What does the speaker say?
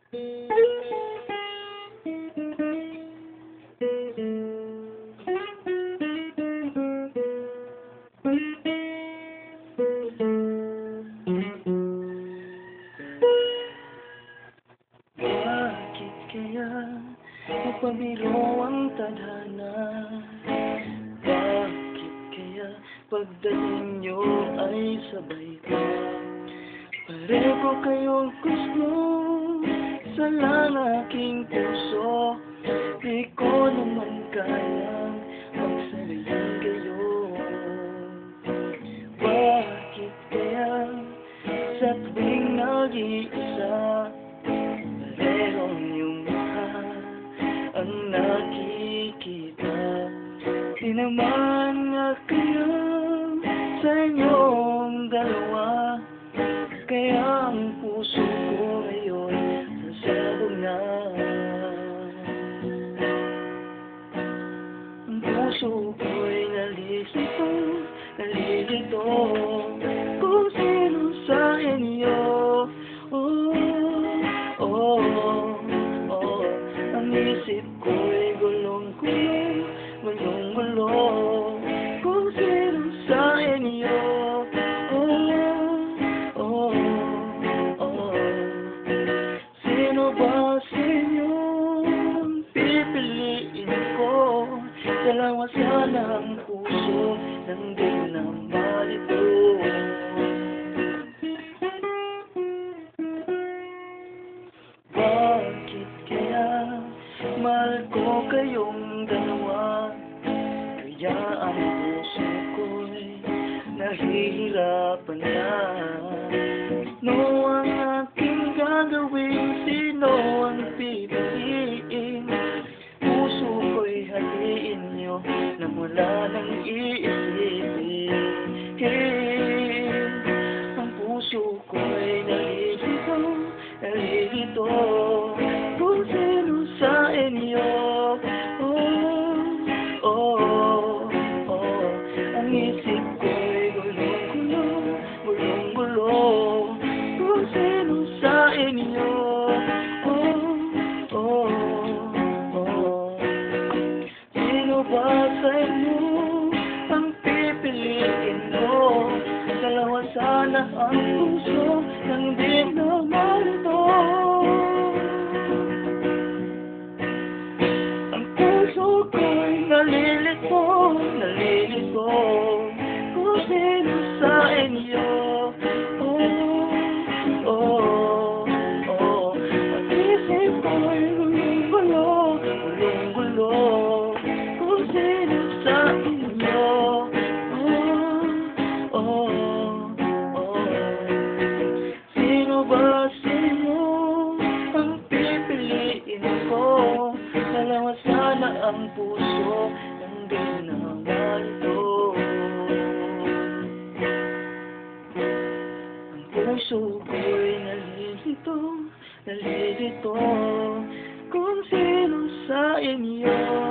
Bakit kaya magpabiro ang tadhana? Bakit kaya pagdating nyo ay sabay ka? Pareho kayong gusto sa lang aking puso. Di ko naman kayang magsalayan kayo. Bakit kaya sa tuwing nag-iisa parehong iyong mukha ang nakikita? Di naman nga kayo sa inyong dalawa, kaya ang puso ko ngayon nasabog na. Ang puso ko'y nalilito, nalilito kung sino sa inyo. Ang isip ko'y gulong-gulong, gulong-gulong kung sino sa inyo. Sino ba sa inyo ang pipiliin ko? Dalawa sana ang puso ng di na malito. Bakit kaya mahal ko kayong dalawa, kaya ang puso ko'y nahihirapan na? No ang aking gagawin, sino ang pipiliin? Puso ko'y hatiin nyo nang wala nang iisipin. Ang puso ko'y nalilito, nalilito kung sino sa inyo. Ang isip ko'y gulong-gulong, gulong-gulong kung sino sa inyo. Sino ba sa inyo ang pipiliin mo? Dalawa sana ang puso ng di na malito. Ang puso ko'y nalilito, nalilito kung sino sa inyo. Ang isip ko'y gulong-gulong, gulong-gulong kung sino sa inyo. Sino ba sa inyo ang pipiliin ko? Dalawa sana ang puso ng di na malito. Ang puso ko'y nalilito, nalilito kung sino sa inyo.